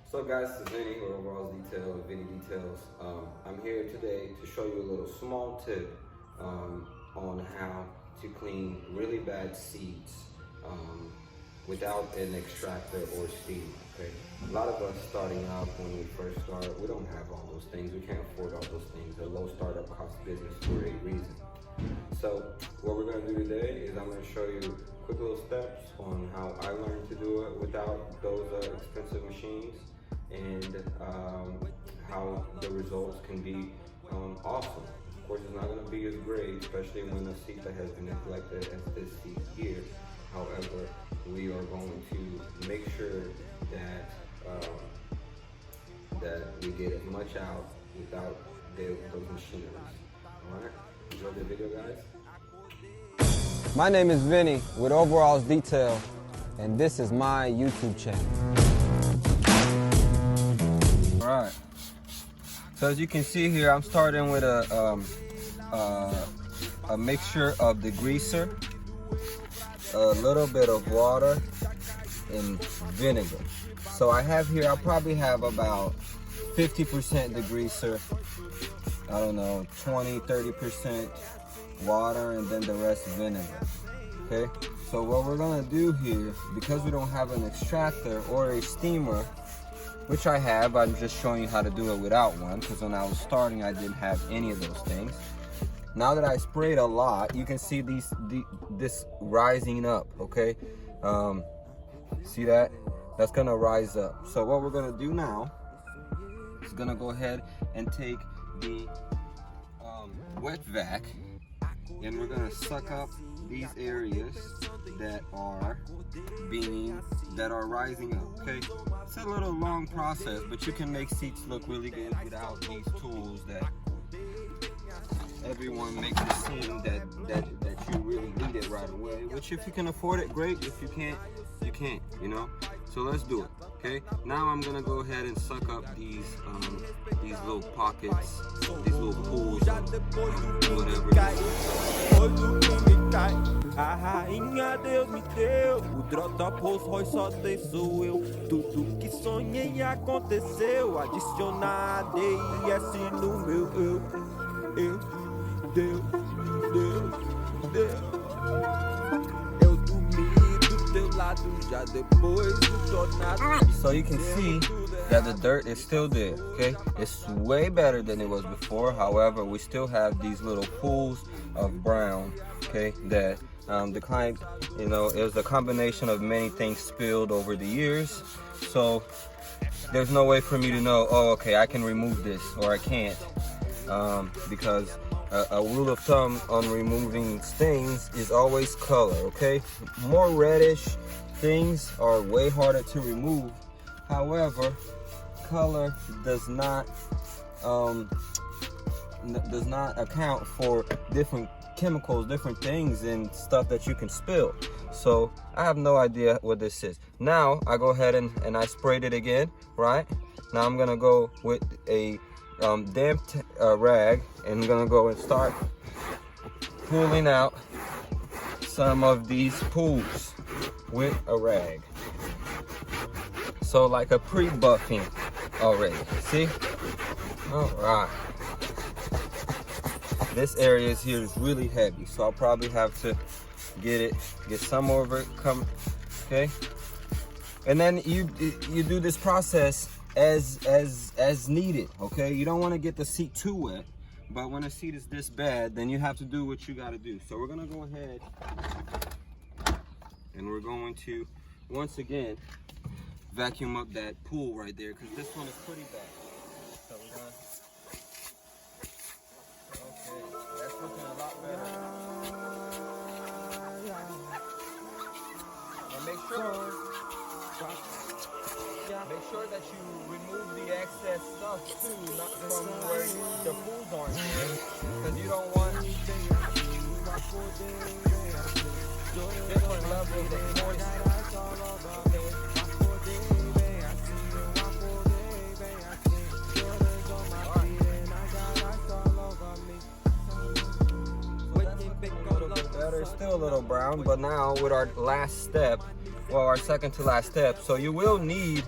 So guys, this is Vinny with Overall's Detail, Vinny Details. I'm here today to show you a little small tip on how to clean really bad seats without an extractor or steam, okay? A lot of us starting out when we first start, we don't have all those things. We can't afford all those things. A low startup cost business for a reason. So what we're gonna do today is I'm gonna show you quick little steps on how I learned to do it without those expensive machines, and how the results can be awesome. Of course, it's not going to be as great, especially when a seat that has been neglected as this seat here. However, we are going to make sure that that we get as much out without those machineries. All right, enjoy the video, guys. My name is Vinny with Overall's Detail, and this is my YouTube channel. Alright, so as you can see here, I'm starting with a mixture of degreaser, a little bit of water, and vinegar. So I have here, I'll probably have about 50% degreaser, I don't know, 20-30% water, and then the rest vinegar. Okay, so what we're gonna do here, because we don't have an extractor or a steamer, which I have, I'm just showing you how to do it without one, because when I was starting I didn't have any of those things. Now that I sprayed a lot, you can see this rising up, okay? See that? That's gonna rise up. So what we're gonna do now is gonna go ahead and take the wet vac, and we're gonna suck up these areas that are rising up, okay? It's a little long process, but you can make seats look really good without these tools that everyone makes it seem that you really need it right away, which if you can afford it, great. If you can't, you can't, you know? So let's do it, okay? Now I'm gonna go ahead and suck up these little pockets, these little pools, whatever. A rainha Deus me deu, o Drota Rolls Royce só desço eu. Tudo que sonhei aconteceu, adicionar ADIS no meu Deus. Eu dormi do teu lado já depois do tornado. So you can see that the dirt is still there, okay? It's way better than it was before. However, we still have these little pools of brown, okay, that the client, you know, it was a combination of many things spilled over the years. So there's no way for me to know, oh, okay, I can remove this or I can't, because a rule of thumb on removing stains is always color, okay? More reddish things are way harder to remove. However, color does not account for different chemicals, different things and stuff that you can spill. So I have no idea what this is. Now I go ahead and I sprayed it again, right? Now I'm gonna go with a damp rag, and I'm gonna go and start pulling out some of these pools with a rag. So like a pre-buffing already, see? All right. This area here is really heavy, so I'll probably have to get some over it, okay? And then you do this process as needed, okay? You don't want to get the seat too wet, but when a seat is this bad, then you have to do what you got to do. So we're gonna go ahead and we're going to once again vacuum up that pool right there, because this one is pretty bad. So we're gonna. That's looking a lot better. And make sure that you remove the excess stuff too, not from where the pools aren't there, because you don't want different levels of moisture. Still a little brown, but now with our last step, well, our second to last step, so you will need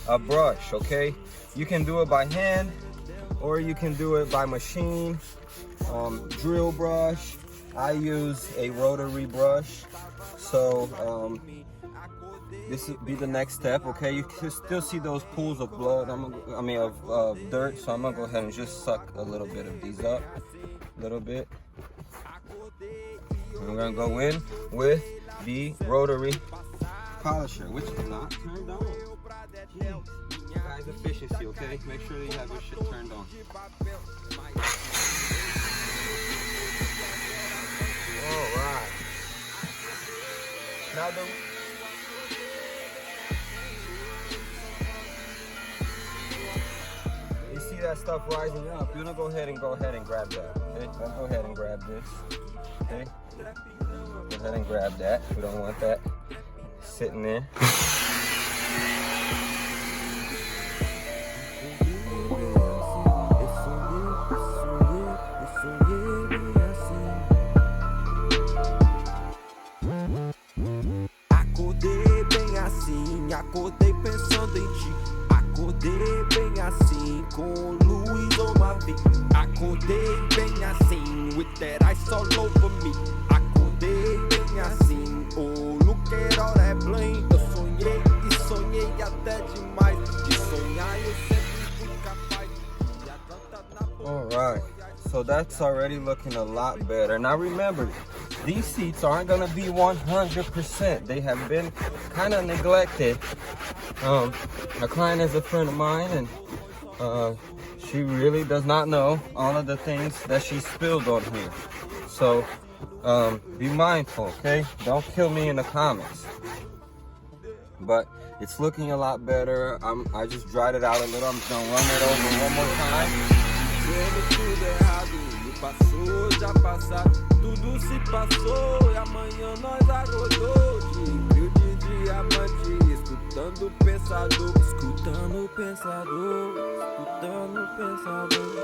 a brush, okay? You can do it by hand or you can do it by machine, drill brush. I use a rotary brush. So this would be the next step, okay? You can still see those pools of blood, of dirt, so I'm gonna go ahead and just suck a little bit of these up, a little bit. And we're gonna go in with the rotary polisher, which is not turned on. Jeez. Guys, efficiency, okay? Make sure that you have your shit turned on. All right. Now you see that stuff rising up, you're gonna go ahead and grab that. Okay? Go ahead and grab this. Okay? Go ahead and grab that. We don't want that sitting there. Acordei pensando em ti. Acordei bem assim, com luz on my feet. Acordei bem assim, with that ice all over me. Acordei bem assim, oh look at all that bling. Eu sonhei e sonhei até demais. De sonhar eu sempre fui capaz. Alright, so that's already looking a lot better. Now remember, these seats aren't gonna be 100%. They have been kind of neglected. A client is a friend of mine, and she really does not know all of the things that she spilled on here. So be mindful, okay? Don't kill me in the comments. But it's looking a lot better. I just dried it out a little. I'm just gonna run it over one more time. Tudo errado, me passou, já passado. Tudo se passou e amanhã nós acordou. De rio de diamante, escutando o pensador. Escutando o pensador, escutando o pensador.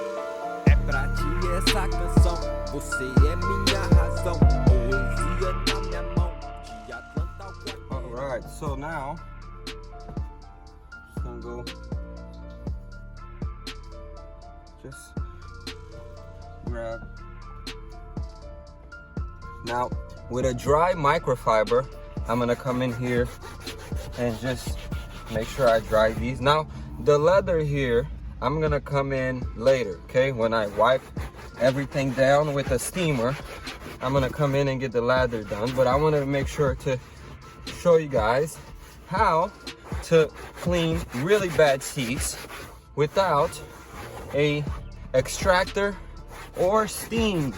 É pra ti essa canção, você é minha razão. Poesia na minha mão, de Atlanta ao Guarani. Alright, so now, just gonna go. Just grab. Now, with a dry microfiber, I'm gonna come in here and just make sure I dry these. Now, the leather here, I'm gonna come in later, okay? When I wipe everything down with a steamer, I'm gonna come in and get the leather done. But I wanna make sure to show you guys how to clean really bad seats without a extractor or steam,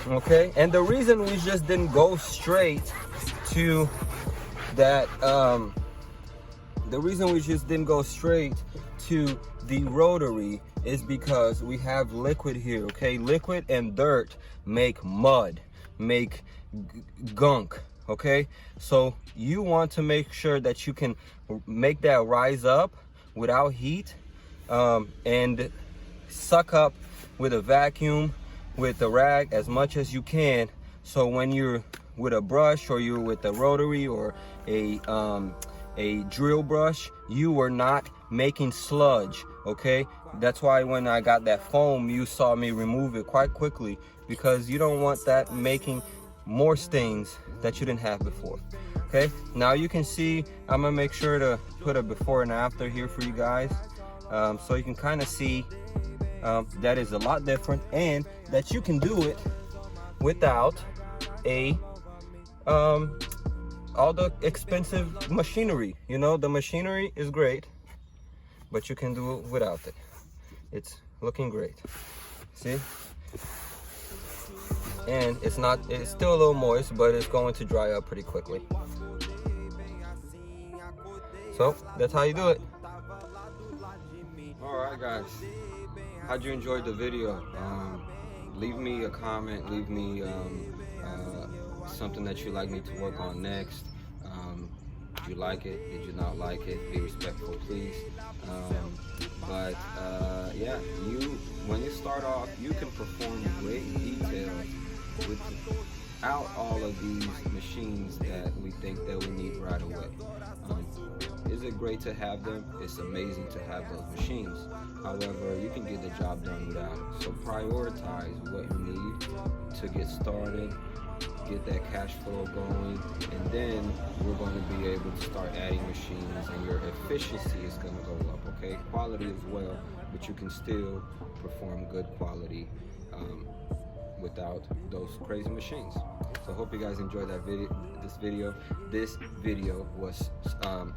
okay? And the reason we just didn't go straight to that the reason we just didn't go straight to the rotary is because we have liquid here, okay? Liquid and dirt make mud, make gunk, okay? So you want to make sure that you can make that rise up without heat, and suck up with a vacuum, with a rag, as much as you can. So when you're with a brush or you're with a rotary or a drill brush, you are not making sludge, okay? That's why when I got that foam, you saw me remove it quite quickly, because you don't want that making more stains that you didn't have before. Okay, now you can see, I'm gonna make sure to put a before and after here for you guys, so you can kind of see that is a lot different, and that you can do it without all the expensive machinery. You know, the machinery is great, but you can do it without it. It's looking great. See? And it's still a little moist, but it's going to dry up pretty quickly. So that's how you do it. Alright guys, how'd you enjoy the video? Leave me a comment, leave me something that you'd like me to work on next. Did you like it? Did you not like it? Be respectful, please. Yeah, when you start off, you can perform great details without all of these machines that we think that we need right away. is it great to have them? It's amazing to have those machines. However, you can get the job done without it. So prioritize what you need to get started, get that cash flow going, and then we're going to be able to start adding machines, and your efficiency is going to go up, okay? Quality as well, but you can still perform good quality without those crazy machines. So I hope you guys enjoyed that video. This video was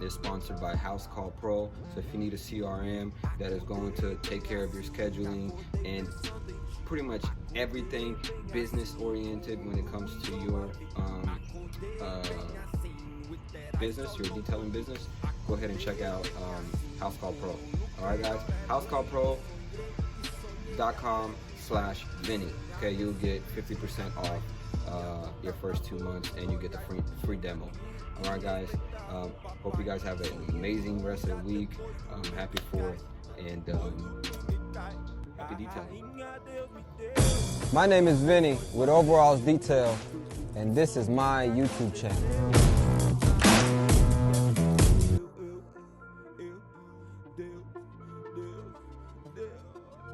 is sponsored by House Call Pro. So if you need a CRM that is going to take care of your scheduling and pretty much everything business oriented when it comes to your business, your detailing business, go ahead and check out House Call Pro. All right, guys, housecallpro.com/Vinny. Okay, you'll get 50% off your first 2 months, and you get the free demo. All right, guys. Hope you guys have an amazing rest of the week. Happy 4th, and happy detailing. My name is Vinny with Overalls Detail, and this is my YouTube channel.